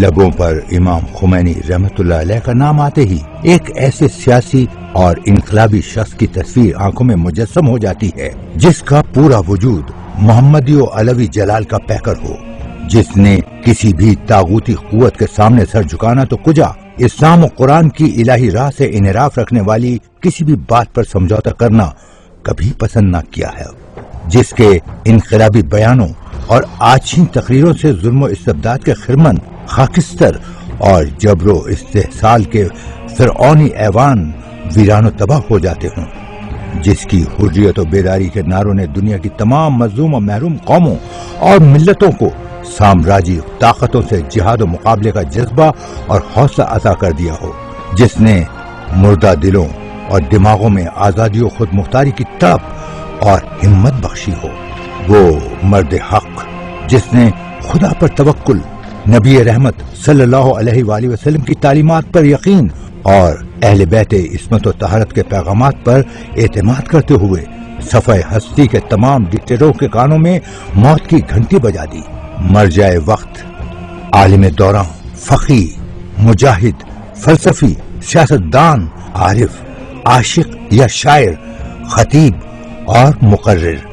لبوں پر امام خمینی رحمت اللہ علیہ کا نام آتے ہی ایک ایسے سیاسی اور انقلابی شخص کی تصویر آنکھوں میں مجسم ہو جاتی ہے جس کا پورا وجود محمدی و علوی جلال کا پیکر ہو، جس نے کسی بھی طاغوتی قوت کے سامنے سر جھکانا تو کجا اسلام و قرآن کی الہی راہ سے انحراف رکھنے والی کسی بھی بات پر سمجھوتا کرنا کبھی پسند نہ کیا ہے، جس کے انقلابی بیانوں اور آچھی تقریروں سے ظلم و استبداد کے خرمن خاکستر اور جبر و استحصال کے فرعونی ایوان ویران و تباہ ہو جاتے ہوں، جس کی حریت و بیداری کے نعروں نے دنیا کی تمام مظلوم و محروم قوموں اور ملتوں کو سامراجی طاقتوں سے جہاد و مقابلے کا جذبہ اور حوصلہ عطا کر دیا ہو، جس نے مردہ دلوں اور دماغوں میں آزادی و خود مختاری کی تڑپ اور ہمت بخشی ہو، وہ مرد حق جس نے خدا پر توکل، نبی رحمت صلی اللہ علیہ وآلہ وسلم کی تعلیمات پر یقین اور اہل بیت عصمت و طہارت کے پیغامات پر اعتماد کرتے ہوئے صفحہ ہستی کے تمام ڈکٹیٹروں کے کانوں میں موت کی گھنٹی بجا دی۔ مرجع وقت، عالم دوران، فقیہ، مجاہد، فلسفی، سیاستدان، عارف، عاشق یا شاعر، خطیب اور مقرر،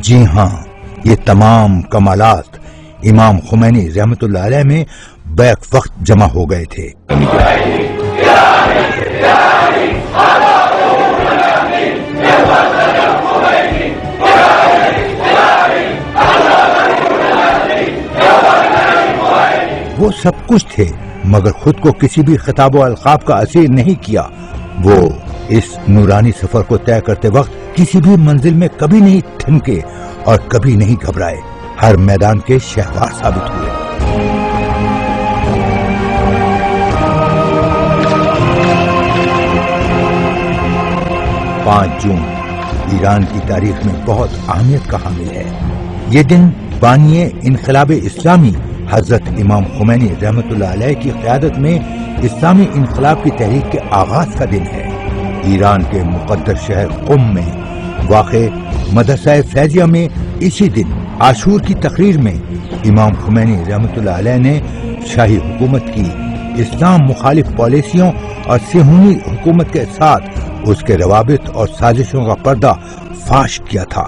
جی ہاں، یہ تمام کمالات امام خمینی رحمت اللہ علیہ میں بیک وقت جمع ہو گئے تھے۔ وہ سب کچھ تھے مگر خود کو کسی بھی خطاب و القاب کا اسیر نہیں کیا۔ وہ اس نورانی سفر کو طے کرتے وقت کسی بھی منزل میں کبھی نہیں تھمکے اور کبھی نہیں گھبرائے، ہر میدان کے شہوار ثابت ہوئے۔ 5 جون ایران کی تاریخ میں بہت اہمیت کا حامل ہے۔ یہ دن بانی انقلاب اسلامی حضرت امام خمینی رحمت اللہ علیہ کی قیادت میں اسلامی انقلاب کی تحریک کے آغاز کا دن ہے۔ ایران کے مقدس شہر قم میں واقع مدرسہ فیضیہ میں اسی دن عاشور کی تقریر میں امام خمینی رحمت اللہ علیہ نے شاہی حکومت کی اسلام مخالف پالیسیوں اور صہیونی حکومت کے ساتھ اس کے روابط اور سازشوں کا پردہ فاش کیا تھا۔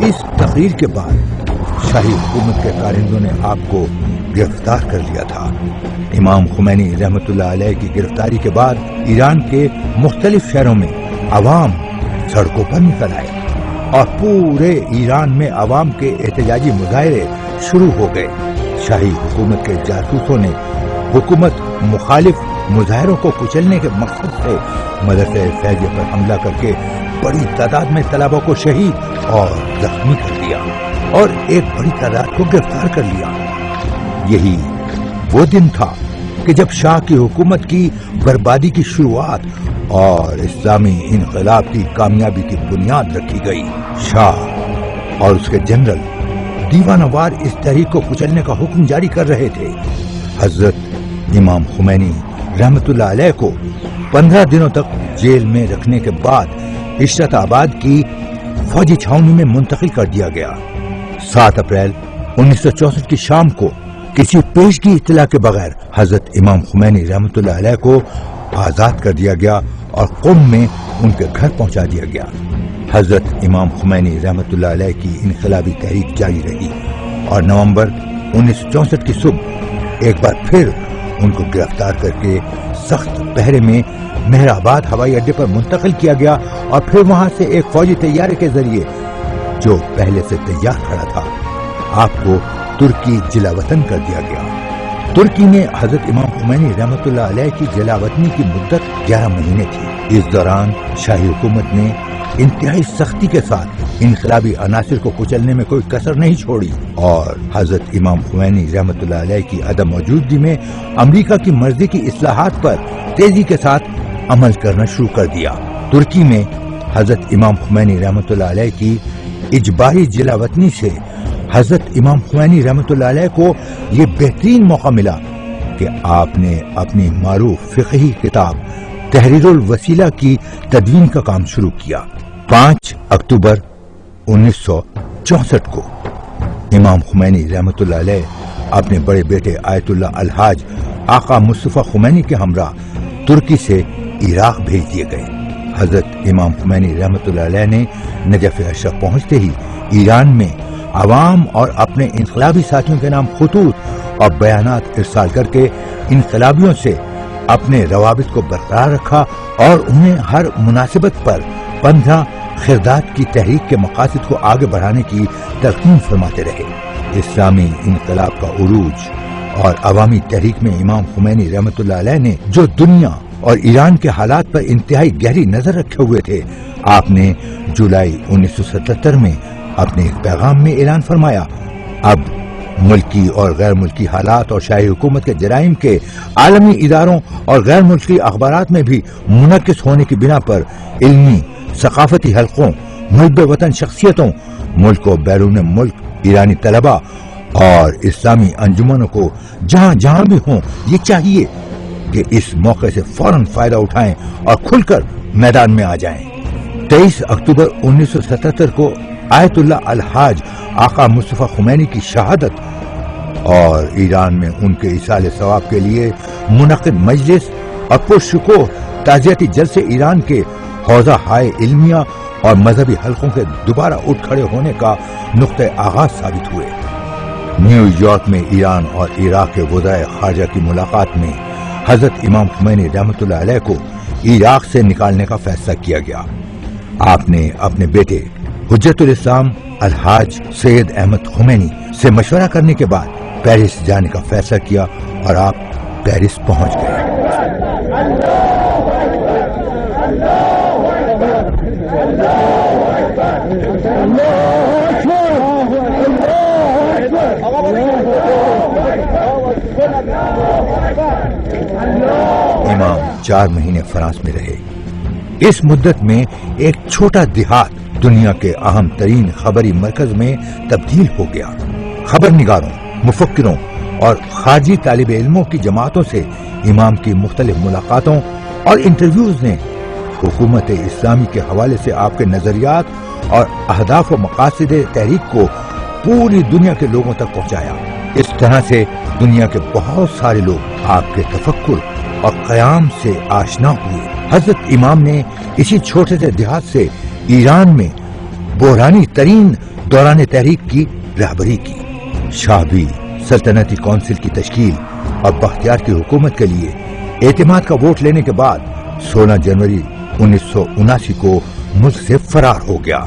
اس تقریر کے بعد شاہی حکومت کے کارندوں نے آپ کو گرفتار کر لیا تھا۔ امام خمینی رحمت اللہ علیہ کی گرفتاری کے بعد ایران کے مختلف شہروں میں عوام سڑکوں پر نکل آئے اور پورے ایران میں عوام کے احتجاجی مظاہرے شروع ہو گئے۔ شاہی حکومت کے جاسوسوں نے حکومت مخالف مظاہروں کو کچلنے کے مقصد سے مدرسہ فیضیہ پر حملہ کر کے بڑی تعداد میں طلباء کو شہید اور زخمی کر دیا اور ایک بڑی تعداد کو گرفتار کر لیا۔ یہی وہ دن تھا کہ جب شاہ کی حکومت کی بربادی کی شروعات اور اسلامی انقلاب کی کامیابی کی بنیاد رکھی گئی۔ شاہ اور اس کے جنرل دیوانہ وار اس تحریک کو کچلنے کا حکم جاری کر رہے تھے۔ حضرت امام خمینی رحمت اللہ علیہ کو 15 دنوں تک جیل میں رکھنے کے بعد عشرت آباد کی فوجی چھاؤنی میں منتقل کر دیا گیا۔ 7 اپریل 1964 کی شام کو کسی پیشگی اطلاع کے بغیر حضرت امام خمینی رحمت اللہ علیہ کو آزاد کر دیا گیا اور قم میں ان کے گھر پہنچا دیا گیا۔ حضرت امام خمینی رحمت اللہ علیہ کی انقلابی تحریک جاری رہی اور نومبر 1964 کی صبح ایک بار پھر ان کو گرفتار کر کے سخت پہرے میں مہر آباد ہوائی اڈے پر منتقل کیا گیا اور پھر وہاں سے ایک فوجی طیارے کے ذریعے جو پہلے سے تیار کھڑا تھا آپ کو ترکی جلا وطن کر دیا گیا۔ ترکی میں حضرت امام خمینی رحمت اللہ علیہ کی جلا وطنی کی مدت 11 مہینے تھی۔ اس دوران شاہی حکومت نے انتہائی سختی کے ساتھ انقلابی عناصر کو کچلنے میں کوئی کسر نہیں چھوڑی اور حضرت امام خمینی رحمۃ اللہ علیہ کی عدم موجودگی میں امریکہ کی مرضی کی اصلاحات پر تیزی کے ساتھ عمل کرنا شروع کر دیا۔ ترکی میں حضرت امام خمینی رحمۃ اللہ علیہ کی اجباری جلا وطنی سے حضرت امام خمینی رحمۃ اللہ علیہ کو یہ بہترین موقع ملا کہ آپ نے اپنی معروف فقہی کتاب تحریر الوسیلہ کی تدوین کا کام شروع کیا۔ 5 اکتوبر 1964 کو امام خمینی رحمۃ اللہ علیہ اپنے بڑے بیٹے آیت اللہ الحاج آقا مصطفیٰ خمینی کے ہمراہ ترکی سے عراق بھیج دیے گئے۔ حضرت امام خمینی رحمۃ اللہ علیہ نے نجف اشرف پہنچتے ہی ایران میں عوام اور اپنے انقلابی ساتھیوں کے نام خطوط اور بیانات ارسال کر کے انقلابیوں سے اپنے روابط کو برقرار رکھا اور انہیں ہر مناسبت پر 15 خرداد کی تحریک کے مقاصد کو آگے بڑھانے کی تلقین فرماتے رہے۔ اسلامی انقلاب کا عروج اور عوامی تحریک میں امام خمینی رحمۃ اللہ علیہ نے جو دنیا اور ایران کے حالات پر انتہائی گہری نظر رکھے ہوئے تھے، آپ نے جولائی 1977 میں اپنے ایک پیغام میں اعلان فرمایا، اب ملکی اور غیر ملکی حالات اور شاہی حکومت کے جرائم کے عالمی اداروں اور غیر ملکی اخبارات میں بھی منعکس ہونے کی بنا پر علمی ثقافتی حلقوں، محب وطن شخصیتوں، ملک و بیرون ملک ایرانی طلباء اور اسلامی انجمنوں کو جہاں جہاں بھی ہوں یہ چاہیے کہ اس موقع سے فوراً فائدہ اٹھائیں اور کھل کر میدان میں آ جائیں۔ 23 اکتوبر 1977 کو آیت اللہ الحاج آقا مصطفیٰ خمینی کی شہادت اور ایران میں ان کے ایصال ثواب کے لیے منعقد مجلس اور پرشکوہ تعزیتی جلسے ایران کے حوزہ ہائے علمیہ اور مذہبی حلقوں کے دوبارہ اٹھ کھڑے ہونے کا نقطۂ آغاز ثابت ہوئے۔ نیو یارک میں ایران اور عراق کے وزرائے خارجہ کی ملاقات میں حضرت امام خمینی رحمۃ اللہ علیہ کو عراق سے نکالنے کا فیصلہ کیا گیا۔ آپ نے اپنے بیٹے حجت الاسلام الحاج سید احمد خمینی سے مشورہ کرنے کے بعد پیرس جانے کا فیصلہ کیا اور آپ پیرس پہنچ گئے۔ امام 4 مہینے فرانس میں رہے۔ اس مدت میں ایک چھوٹا دیہات دنیا کے اہم ترین خبری مرکز میں تبدیل ہو گیا۔ خبر نگاروں، مفکروں اور خارجی طالب علموں کی جماعتوں سے امام کی مختلف ملاقاتوں اور انٹرویوز نے حکومت اسلامی کے حوالے سے آپ کے نظریات اور اہداف و مقاصد تحریک کو پوری دنیا کے لوگوں تک پہنچایا۔ اس طرح سے دنیا کے بہت سارے لوگ آپ کے تفکر اور قیام سے آشنا ہوئے۔ حضرت امام نے اسی چھوٹے سے دیہات سے ایران میں بحرانی ترین دوران تحریک کی رہبری کی۔ شاہ بھی سلطنتی کونسل کی تشکیل اور بختیار کی حکومت کے لیے اعتماد کا ووٹ لینے کے بعد 16 جنوری 1979 کو ملک سے فرار ہو گیا۔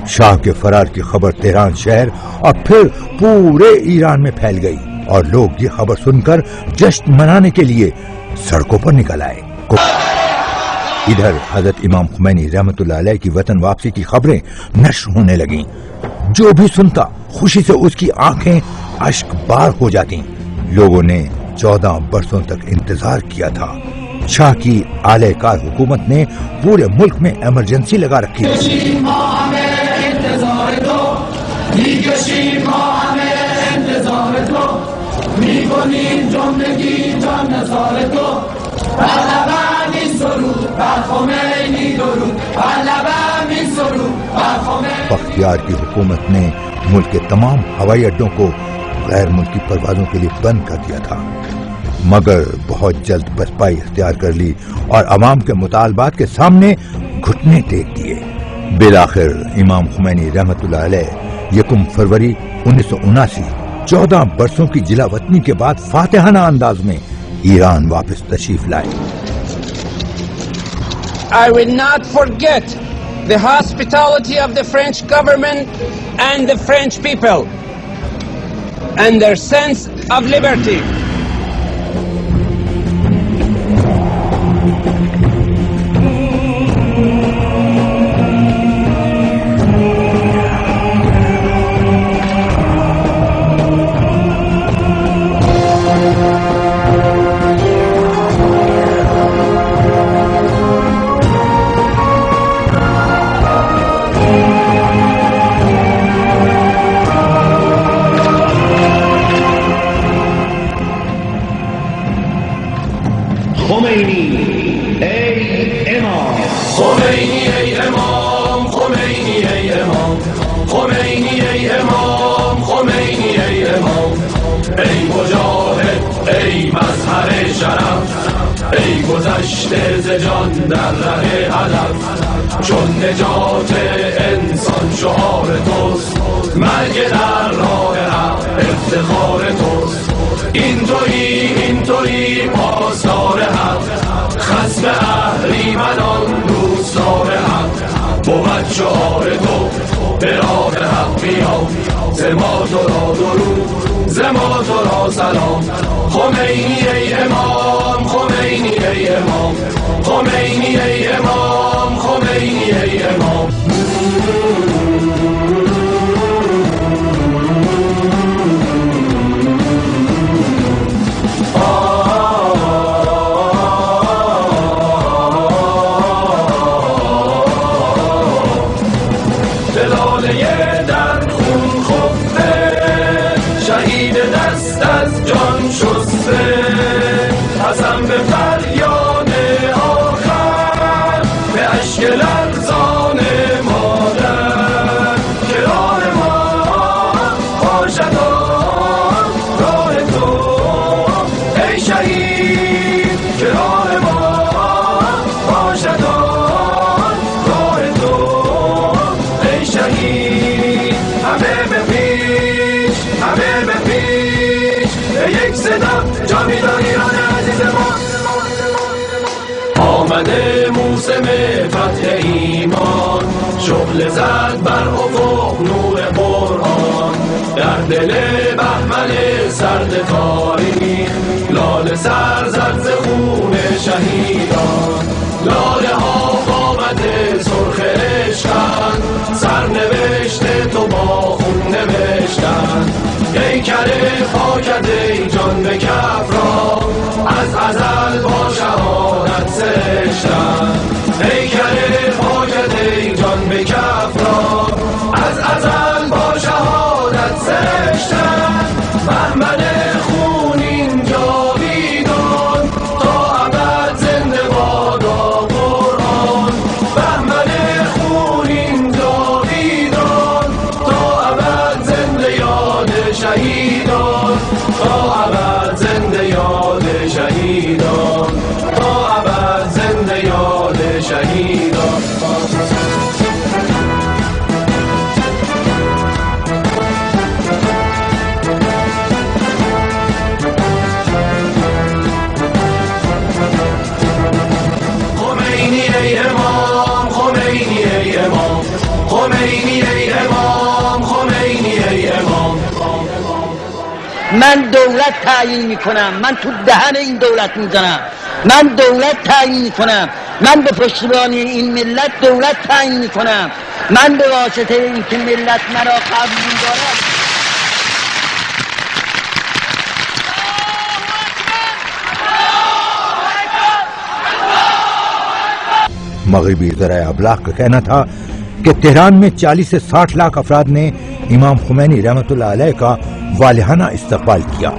شاہ کے فرار کی خبر تہران شہر اور پھر پورے ایران میں پھیل گئی اور لوگ یہ خبر سن کر جشن منانے کے لیے سڑکوں پر نکل آئے۔ ادھر حضرت امام خمینی رحمۃ اللہ علیہ کی وطن واپسی کی خبریں نشر ہونے لگیں۔ جو بھی سنتا خوشی سے اس کی آنکھیں اشک بار ہو جاتی۔ لوگوں نے 14 برسوں تک انتظار کیا تھا۔ شاہ کی اعلی کار حکومت نے پورے ملک میں ایمرجنسی لگا رکھی تھی۔ بختیار کی حکومت نے ملک کے تمام ہوائی اڈوں کو غیر ملکی پروازوں کے لیے بند کر دیا تھا، مگر بہت جلد پسپائی اختیار کر لی اور عوام کے مطالبات کے سامنے گھٹنے ٹیک دیے۔ بالآخر امام خمینی رحمۃ اللہ علیہ 1 فروری 1979 14 برسوں کی جلا وطنی کے بعد فاتحانہ انداز میں ایران واپس تشریف لائے۔ I will not forget the hospitality of the French government and the French people and their sense of liberty. ای مجاهد ای مظهر شرف، ای گذشته ز جان در ره هدف، چون نجات انسان شعار توست، مرگ در راه حق افتخار توست. این تویی پاسدار حق، خصم اهریمنان دوستدار حق. بود شعار تو به راه حق بیا، ز ما تو را درود، ز ما تو را سلام. خمینی ای امام، خمینی ای امام، خمینی ای امام، خمینی ای امام. قسم به فریاد آخر، به اشک لرزان مادر، که راه ما باشد راه تو ای شهید، که راه ما باشد راه تو ای شهید. همه به پیش، همه به پیش، به یک صدا جاویدان ایران عزیز ما. آمده موسم فتح ایمان، شعله زد بر افق نور قرآن. در دل بهمن سرد تاریخ، لاله سر زد ز خون شهیدان. لاله ها قامت سرخ عشقند، سرنوشت تو با خون نوشتند. پیکر پاکت جان به کف را، از ازل با شهادت سرشتند. پیکر پاکت جان به کف را، از ازل با شهادت سرشتند. بهمن خونین جاویدان، تا ابد زنده بادا قرآن. بهمن خونین جاویدان، تا ابد زنده یاد شهیدان، تا ابد زنده یاد شهیدان، تا ابد زنده یاد شهیدان. خمینی ای امام، خمینی ای امام، خمینی ای امام، خمینی ای امام. من دولت تعیین میکنم، من تو دهن این دولت میزنم، من دولت تعیین میکنم، من به پشتیبانی این ملت دولت تعیین میکنم، من به واسطه این که ملت مرا قبول دارد. مغربی ذرائع ابلاغ کا کہنا تھا کہ تہران میں 40 سے 60 لاکھ افراد نے امام خمینی رحمۃ اللہ علیہ کا والہانہ استقبال کیا،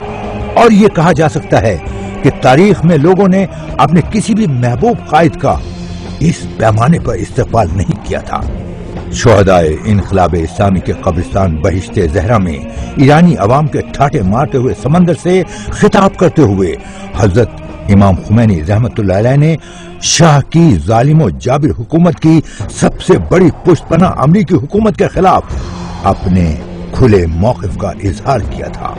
اور یہ کہا جا سکتا ہے کہ تاریخ میں لوگوں نے اپنے کسی بھی محبوب قائد کا اس پیمانے پر استقبال نہیں کیا تھا۔ شہدائے انقلاب اسلامی کے قبرستان بہشت زہرا میں ایرانی عوام کے ٹھاٹے مارتے ہوئے سمندر سے خطاب کرتے ہوئے حضرت امام خمینی رحمۃ اللہ علیہ نے شاہ کی ظالم و جابر حکومت کی سب سے بڑی پشت پناہ امریکی حکومت کے خلاف اپنے کھلے موقف کا اظہار کیا تھا۔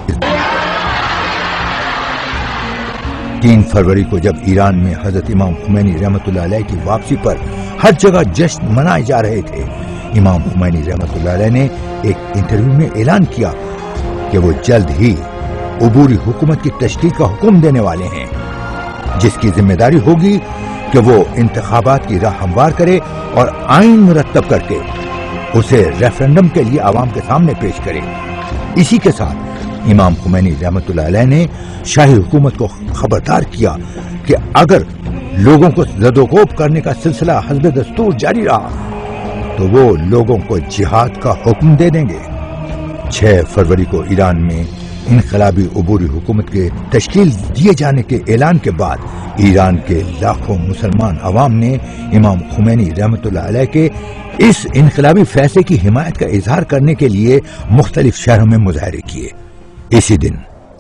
3 فروری کو جب ایران میں حضرت امام خمینی رحمۃ اللہ علیہ کی واپسی پر ہر جگہ جشن منائے جا رہے تھے، امام خمینی رحمۃ اللہ علیہ نے ایک انٹرویو میں اعلان کیا کہ وہ جلد ہی عبوری حکومت کی تشکیل کا حکم دینے والے ہیں، جس کی ذمہ داری ہوگی کہ وہ انتخابات کی راہ ہموار کرے اور آئین مرتب کر کے اسے ریفرنڈم کے لیے عوام کے سامنے پیش کرے۔ اسی کے ساتھ امام خمینی رحمۃ اللہ علیہ نے شاہی حکومت کو خبردار کیا کہ اگر لوگوں کو زدوکوب کرنے کا سلسلہ حسب دستور جاری رہا تو وہ لوگوں کو جہاد کا حکم دے دیں گے۔ 6 فروری کو ایران میں انقلابی عبوری حکومت کے تشکیل دیے جانے کے اعلان کے بعد ایران کے لاکھوں مسلمان عوام نے امام خمینی رحمۃ اللہ علیہ کے اس انقلابی فیصلے کی حمایت کا اظہار کرنے کے لیے مختلف شہروں میں مظاہرے کیے۔ اسی دن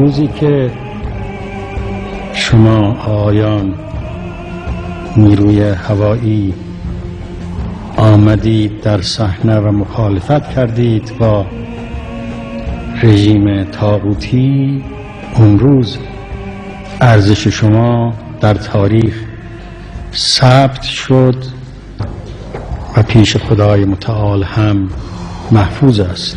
روزی که شما آیان نیروی هوایی آمدید در صحنه و مخالفت کردید با رژیم طاغوتی، اون روز ارزش شما در تاریخ ثبت شد و پیش خدای متعال هم محفوظ است.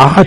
8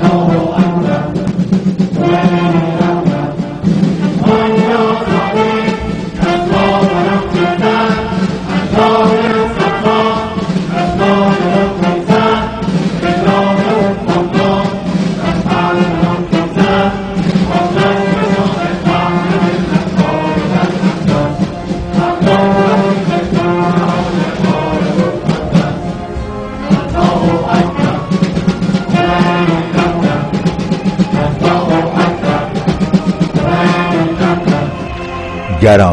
Allahu Akbar. 11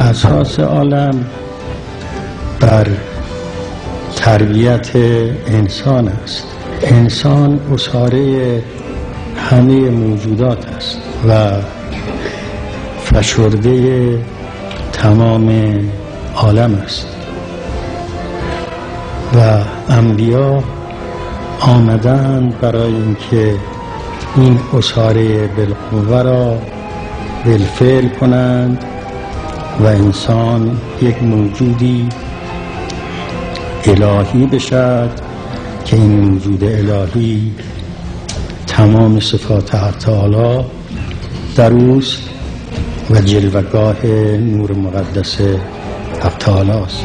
اساس عالم بر تربیت انسان است. انسان اساره همه موجودات است و فشرده تمام عالم است و انبیا آمدند برای اینکه این اساره بالقوه را بالفعل کنند و انسان یک موجودی الهی بشد که این موجود الهی تمام صفات حق تعالی در اوست و جلوه‌گاه نور مقدس حق تعالی است.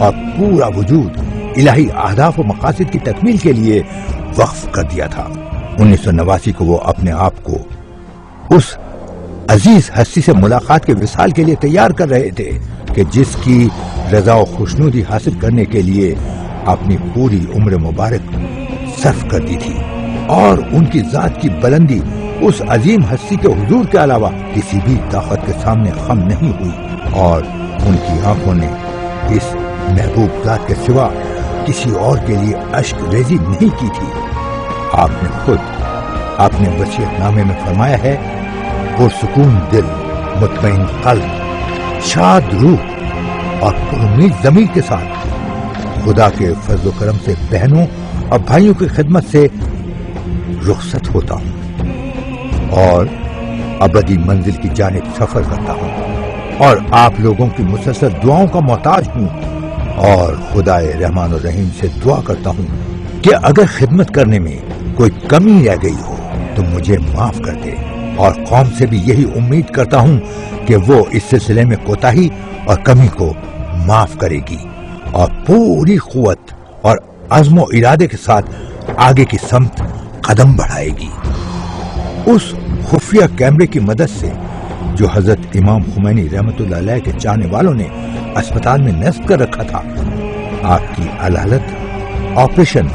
اور پورا وجود الہی اہداف و مقاصد کی تکمیل کے لیے وقف کر دیا تھا۔ 1989 کو وہ اپنے آپ کو اس عزیز ہستی سے ملاقات کے وصال کے لیے تیار کر رہے تھے کہ جس کی رضا و خوشنودی حاصل کرنے کے لیے اپنی پوری عمر مبارک صرف کر دی تھی، اور ان کی ذات کی بلندی اس عظیم ہستی کے حضور کے علاوہ کسی بھی طاقت کے سامنے خم نہیں ہوئی، اور ان کی آنکھوں نے اس محبوب ذات کے سوا کسی اور کے لیے اشک ریزی نہیں کی تھی۔ آپ نے خود اپنے وصیت نامے میں فرمایا ہے، پرسکون دل، مطمئن قلب، شاد روح اور پرامید ضمیر کے ساتھ خدا کے فضل و کرم سے بہنوں اور بھائیوں کی خدمت سے رخصت ہوتا ہوں اور ابدی منزل کی جانب سفر کرتا ہوں، اور آپ لوگوں کی مسلسل دعاؤں کا محتاج ہوں، اور خدا رحمان و رحیم سے دعا کرتا ہوں کہ اگر خدمت کرنے میں کوئی کمی رہ گئی ہو تو مجھے معاف کر دے، اور قوم سے بھی یہی امید کرتا ہوں کہ وہ اس سلسلے میں کوتاہی اور کمی کو معاف کرے گی اور پوری قوت اور عزم و ارادے کے ساتھ آگے کی سمت قدم بڑھائے گی۔ اس خفیہ کیمرے کی مدد سے جو حضرت امام خمینی رحمۃ اللہ علیہ کے چاہنے والوں نے اسپتال میں نصب کر رکھا تھا، آپ کی علالت، آپریشن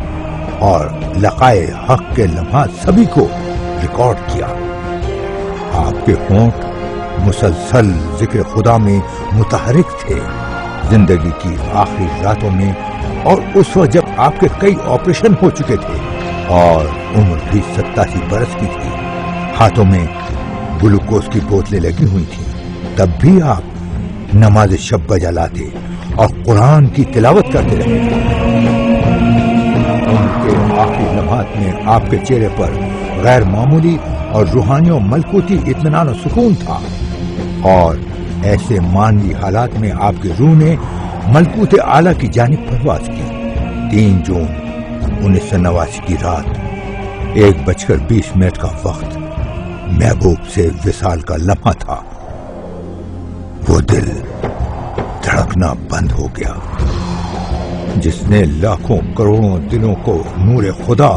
اور لقائے حق کے لمحات سبھی کو ریکارڈ کیا۔ آپ کے ہونٹ مسلسل ذکر خدا میں متحرک تھے زندگی کی آخری راتوں میں، اور اس وقت جب آپ کے کئی آپریشن ہو چکے تھے اور عمر بھی 87 برس کی تھی، ہاتھوں میں گلوکوز کی بوتلیں لگی ہوئی تھیں، تب بھی آپ نماز شب بجا لاتے اور قرآن کی تلاوت کرتے رہے۔ ان کے آخری لمحات میں آپ کے چہرے پر غیر معمولی اور روحانی و ملکوتی اطمینان و سکون تھا، اور ایسے مانوی حالات میں آپ کی روح نے ملکوت اعلیٰ کی جانب پرواز کی۔ 3 جون 1989 کی رات 1:20 کا وقت محبوب سے وصال کا لمحہ تھا۔ وہ دل دھڑکنا بند ہو گیا جس نے لاکھوں کروڑوں دلوں کو نور خدا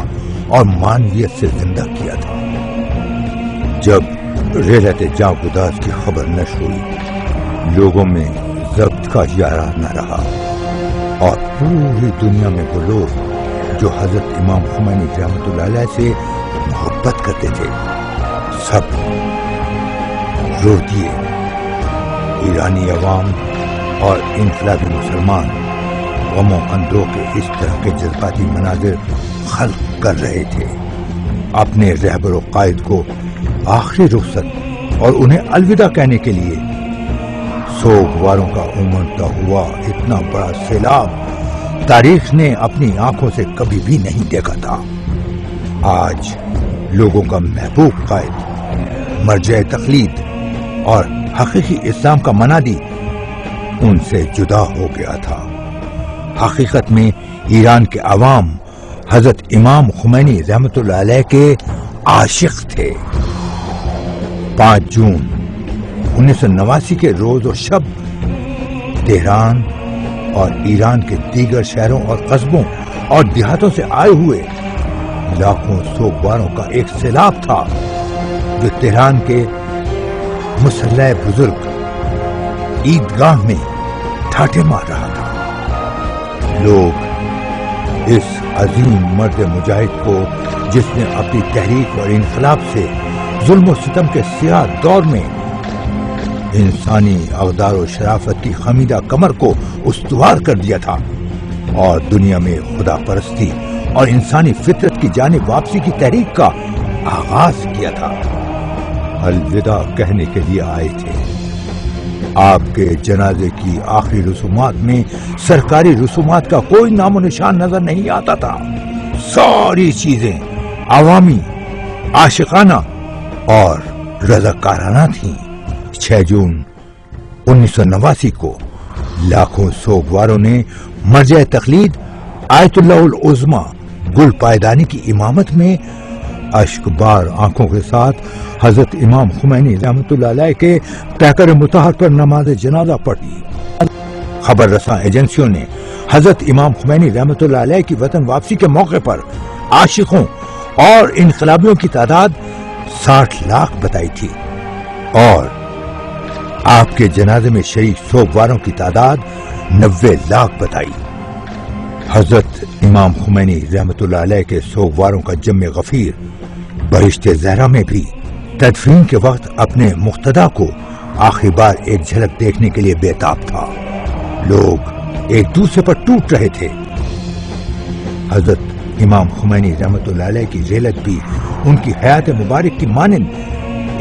اور مانویت سے زندہ کیا تھا۔ جب ریلت جاں گداز کی خبر نشر ہوئی، لوگوں میں ضبط کا یارہ نہ رہا، اور پوری دنیا میں وہ لوگ جو حضرت امام خمینی رحمۃ اللہ علیہ سے محبت کرتے تھے سب رو دیے۔ ایرانی عوام اور انقلابی مسلمان غم و اندوہ کے اس طرح کے جذباتی مناظر خلق کر رہے تھے۔ اپنے رہبر و قائد کو آخری رخصت اور انہیں الوداع کہنے کے لیے سوگواروں کا امڑتا ہوا اتنا بڑا سیلاب تاریخ نے اپنی آنکھوں سے کبھی بھی نہیں دیکھا تھا۔ آج لوگوں کا محبوب قائد، مرجع تقلید اور حقیقی اسلام کا منادی ان سے جدا ہو گیا تھا۔ حقیقت میں ایران کے عوام حضرت امام خمینی رحمۃ اللہ علیہ کے عاشق تھے۔ 5 جون 1989 کے روز و شب تہران اور ایران کے دیگر شہروں اور قصبوں اور دیہاتوں سے آئے ہوئے لاکھوں سوگواروں کا ایک سیلاب تھا جو تہران کے مسلح بزرگ عیدگاہ میں ٹھاٹھے مار رہا تھا۔ لوگ اس عظیم مرد مجاہد کو، جس نے اپنی تحریک اور انقلاب سے ظلم و ستم کے سیاہ دور میں انسانی اقدار و شرافت کی خمیدہ کمر کو استوار کر دیا تھا اور دنیا میں خدا پرستی اور انسانی فطرت کی جانب واپسی کی تحریک کا آغاز کیا تھا، الوداع کہنے کے لیے آئے تھے۔ آپ کے جنازے کی آخری رسومات میں سرکاری رسومات کا کوئی نام و نشان نظر نہیں آتا تھا۔ ساری چیزیں عوامی، عاشقانہ اور رضاکارانہ تھیں۔ 6 جون 1989 کو لاکھوں سوگواروں نے مرجع تقلید آیت اللہ العظمی گل پائیدانی کی امامت میں اشک بار آنکھوں کے ساتھ حضرت امام خمینی رحمۃ اللہ علیہ کے پیکر مطہر پر نماز جنازہ پڑھی۔ خبر رساں ایجنسیوں نے حضرت امام خمینی رحمت اللہ علیہ کی وطن واپسی کے موقع پر عاشقوں اور انقلابیوں کی تعداد 60 لاکھ بتائی تھی اور آپ کے جنازے میں شریک سوگواروں کی تعداد 90 لاکھ بتائی. حضرت امام خمینی رحمت اللہ علیہ کے سوگواروں کا جم غفیر بہشت زہرا میں بھی تدفین کے وقت اپنے مقتدا کو آخری بار ایک جھلک دیکھنے کے لیے بےتاب تھا. لوگ ایک دوسرے پر ٹوٹ رہے تھے. حضرت امام خمینی رحمت اللہ علیہ کی ذلت بھی ان کی حیات مبارک کی مانند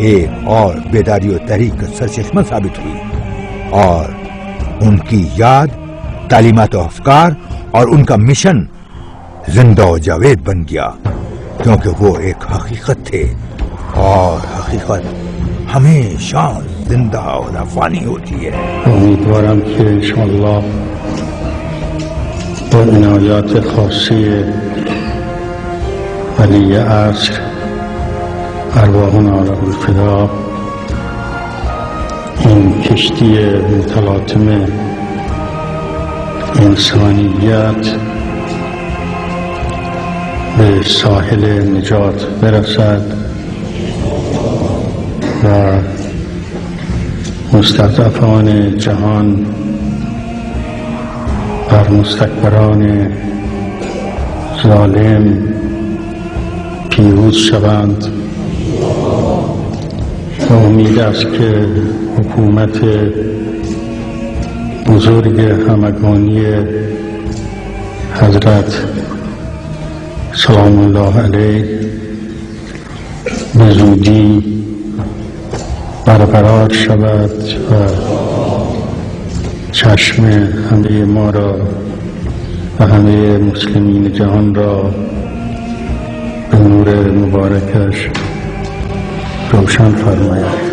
ایک اور بیداری و تحریک کا سرچشمہ ثابت ہوئی اور ان کی یاد، تعلیمات و افکار اور ان کا مشن زندہ و جاوید بن گیا، کیونکہ وہ ایک حقیقت تھے اور حقیقت ہمیشہ زندہ اور افانی ہوتی ہے. امیدوارم که انشاءاللہ با عنایات خاصی ولی عصر ارواحنا له الفدا این کشتی متلاطم انسانیت به ساحل نجات برسد و مستضعفان جهان بر مستکبران ظالم پیروز شوند و امید است که حکومت بزرگ همگانی حضرت سلام الله علیه به زودی برقرار شود و چشم همه ما را و همه مسلمین جهان را به نور مبارکش روشن فرماید.